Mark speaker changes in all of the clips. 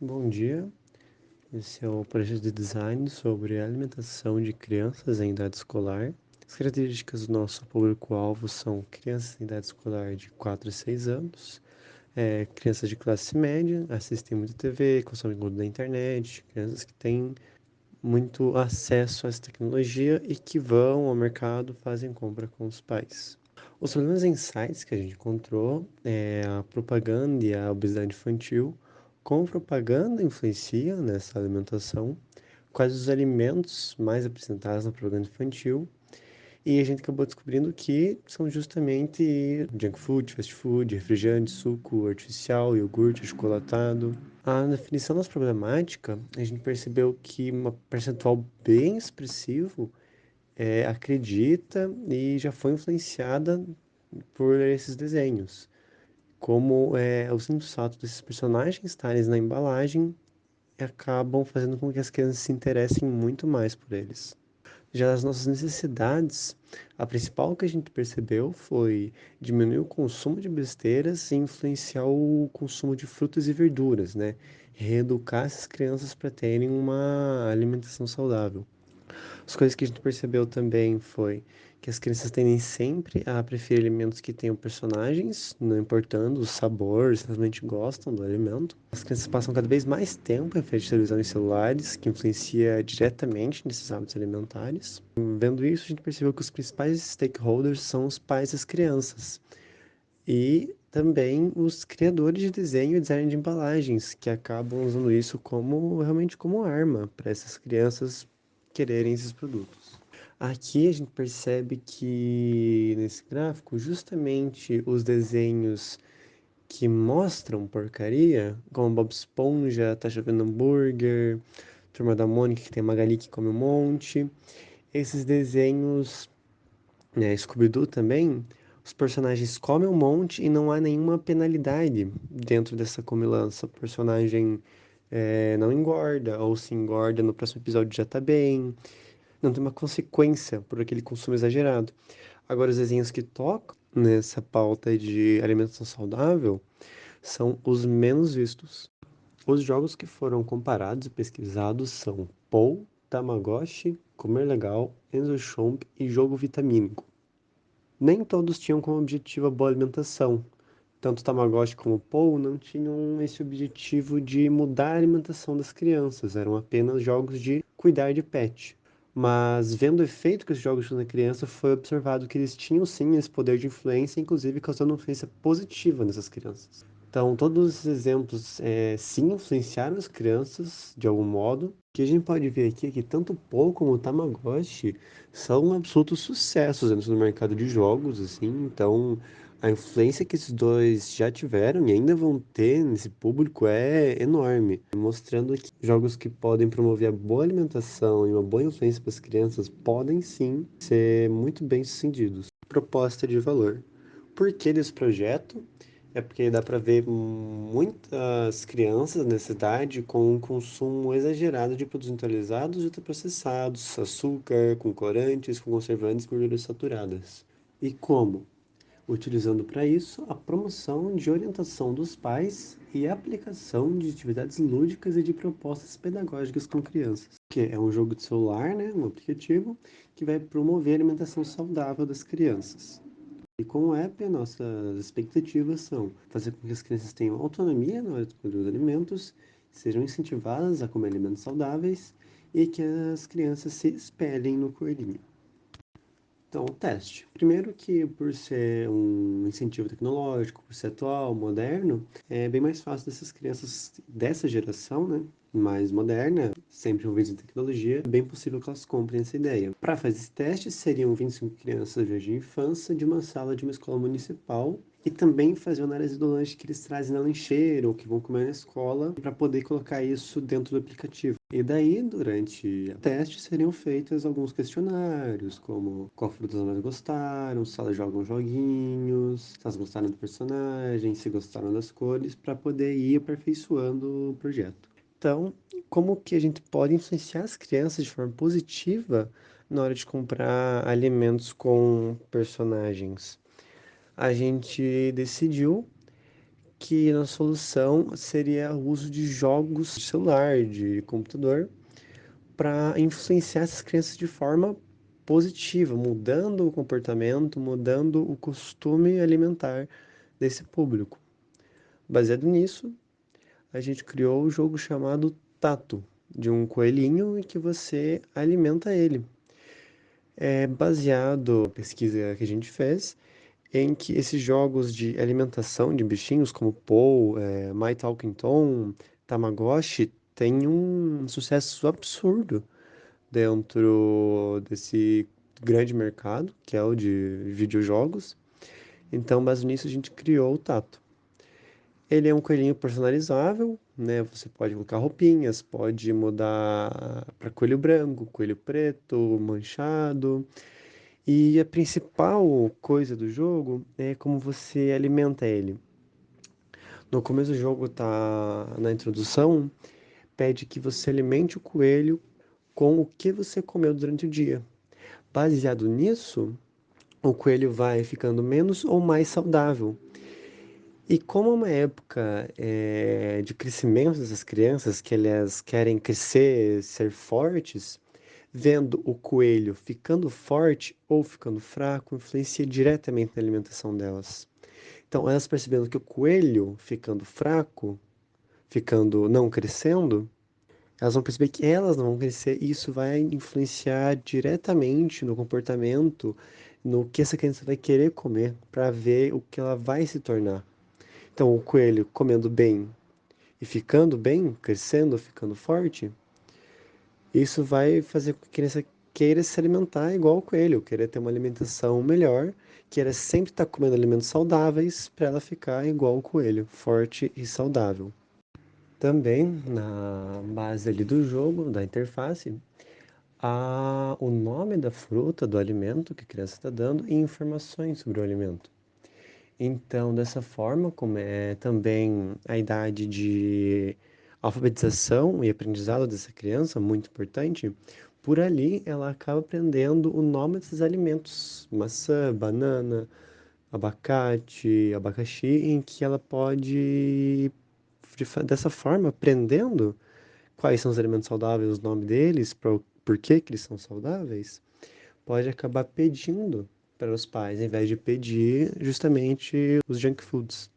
Speaker 1: Bom dia, esse é o projeto de design sobre a alimentação de crianças em idade escolar. As características do nosso público-alvo são crianças em idade escolar de 4 a 6 anos, crianças de classe média, assistem muito TV, consomem conteúdo da internet, crianças que têm muito acesso a essa tecnologia e que vão ao mercado, fazem compra com os pais. Os problemas em sites que a gente encontrou é a propaganda e a obesidade infantil. Como propaganda influencia nessa alimentação? Quais os alimentos mais apresentados na propaganda infantil? E a gente acabou descobrindo que são justamente junk food, fast food, refrigerante, suco artificial, iogurte, achocolatado. A definição das problemáticas, a gente percebeu que uma percentual bem expressivo acredita e já foi influenciada por esses desenhos. Como o simples fato desses personagens estarem na embalagem acabam fazendo com que as crianças se interessem muito mais por eles. Já as nossas necessidades, a principal que a gente percebeu foi diminuir o consumo de besteiras e influenciar o consumo de frutas e verduras, né? Reeducar essas crianças para terem uma alimentação saudável. As coisas que a gente percebeu também foi que as crianças tendem sempre a preferir alimentos que tenham personagens, não importando o sabor, se realmente gostam do alimento. As crianças passam cada vez mais tempo em frente à televisão e celulares, que influencia diretamente nesses hábitos alimentares. Vendo isso, a gente percebeu que os principais stakeholders são os pais das crianças e também os criadores de desenho e design de embalagens, que acabam usando isso como realmente como arma para essas crianças quererem esses produtos. Aqui a gente percebe que nesse gráfico, justamente os desenhos que mostram porcaria, como Bob Esponja, Tá Chovendo Hambúrguer, Turma da Mônica, que tem a Magali que come um monte, esses desenhos, né, Scooby-Doo também, os personagens comem um monte e não há nenhuma penalidade dentro dessa comilança. O personagem não engorda, ou se engorda no próximo episódio já tá bem, não tem uma consequência por aquele consumo exagerado. Agora, os desenhos que tocam nessa pauta de alimentação saudável são os menos vistos. Os jogos que foram comparados e pesquisados são Pou, Tamagotchi, Comer Legal, Enzo Chomp e Jogo Vitamínico. Nem todos tinham como objetivo a boa alimentação. Tanto Tamagotchi como Pou não tinham esse objetivo de mudar a alimentação das crianças, eram apenas jogos de cuidar de pet. Mas vendo o efeito que os jogos tinham na criança, foi observado que eles tinham sim esse poder de influência, inclusive causando uma influência positiva nessas crianças. Então, todos esses exemplos sim influenciaram as crianças de algum modo. O que a gente pode ver aqui é que tanto o Pou como o Tamagotchi são absolutos sucessos dentro do mercado de jogos, assim. Então, a influência que esses dois já tiveram e ainda vão ter nesse público é enorme, mostrando que jogos que podem promover a boa alimentação e uma boa influência para as crianças podem sim ser muito bem sucedidos. Proposta de valor. Por que desse projeto? É porque dá para ver muitas crianças nessa idade com um consumo exagerado de produtos industrializados e ultraprocessados, açúcar, com corantes, com conservantes e gorduras saturadas. E como? Utilizando para isso a promoção de orientação dos pais e a aplicação de atividades lúdicas e de propostas pedagógicas com crianças, que é um jogo de celular, né, um aplicativo que vai promover a alimentação saudável das crianças. E com o app, nossas expectativas são fazer com que as crianças tenham autonomia na hora de escolher os alimentos, sejam incentivadas a comer alimentos saudáveis e que as crianças se espelhem no coelhinho. Então, o teste. Primeiro que por ser um incentivo tecnológico, por ser atual, moderno, é bem mais fácil dessas crianças dessa geração, né, mais moderna, sempre envolvidas em tecnologia, é bem possível que elas comprem essa ideia. Para fazer esse teste, seriam 25 crianças de jardim de infância de uma sala de uma escola municipal e também fazer uma análise do lanche que eles trazem na lancheira ou que vão comer na escola para poder colocar isso dentro do aplicativo. E daí, durante o teste, seriam feitos alguns questionários, como qual fruta elas mais gostaram, se elas jogam joguinhos, se elas gostaram do personagem, se gostaram das cores, para poder ir aperfeiçoando o projeto. Então, como que a gente pode influenciar as crianças de forma positiva na hora de comprar alimentos com personagens? A gente decidiu que a solução seria o uso de jogos de celular, de computador, para influenciar essas crianças de forma positiva, mudando o comportamento, mudando o costume alimentar desse público. Baseado nisso, a gente criou o jogo chamado Tato, de um coelhinho em que você alimenta ele. É baseado na pesquisa que a gente fez, em que esses jogos de alimentação de bichinhos como Pou, My Talking Tom, Tamagotchi, têm um sucesso absurdo dentro desse grande mercado, que é o de videojogos. Então, baseado nisso, a gente criou o Tato. Ele é um coelhinho personalizável, né? Você pode colocar roupinhas, pode mudar para coelho branco, coelho preto, manchado. E a principal coisa do jogo é como você alimenta ele. No começo do jogo tá na introdução, pede que você alimente o coelho com o que você comeu durante o dia. Baseado nisso, o coelho vai ficando menos ou mais saudável. E como é uma época de crescimento dessas crianças, que elas querem crescer, ser fortes, vendo o coelho ficando forte ou ficando fraco influencia diretamente na alimentação delas. Então, elas percebendo que o coelho ficando fraco, ficando não crescendo, elas vão perceber que elas não vão crescer e isso vai influenciar diretamente no comportamento, no que essa criança vai querer comer, para ver o que ela vai se tornar. Então, o coelho comendo bem e ficando bem, crescendo, ficando forte, isso vai fazer com que a criança queira se alimentar igual o coelho, querer ter uma alimentação melhor, queira sempre estar comendo alimentos saudáveis para ela ficar igual o coelho, forte e saudável. Também na base ali do jogo, da interface, há o nome da fruta, do alimento que a criança está dando e informações sobre o alimento. Então, dessa forma, como é também a idade de alfabetização e aprendizado dessa criança, muito importante, por ali ela acaba aprendendo o nome desses alimentos, maçã, banana, abacate, abacaxi, em que ela pode, dessa forma, aprendendo quais são os alimentos saudáveis, o nome deles, por que que eles são saudáveis, pode acabar pedindo para os pais, ao invés de pedir justamente os junk foods.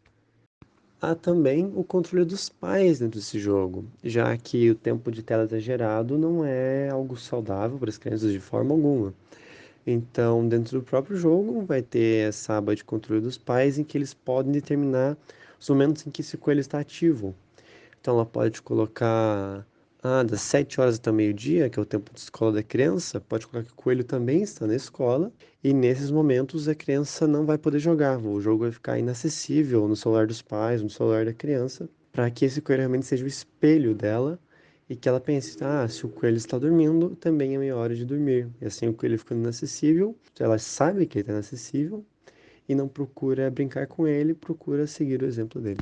Speaker 1: Há também o controle dos pais dentro desse jogo, já que o tempo de tela exagerado não é algo saudável para as crianças de forma alguma. Então, dentro do próprio jogo, vai ter essa aba de controle dos pais em que eles podem determinar os momentos em que esse coelho está ativo. Então ela pode colocar das 7 horas até o meio-dia, que é o tempo de escola da criança, pode colocar que o coelho também está na escola e nesses momentos a criança não vai poder jogar. O jogo vai ficar inacessível no celular dos pais, no celular da criança, para que esse coelho realmente seja o espelho dela e que ela pense, se o coelho está dormindo, também é minha hora de dormir. E assim o coelho ficando inacessível, ela sabe que ele está inacessível e não procura brincar com ele, procura seguir o exemplo dele.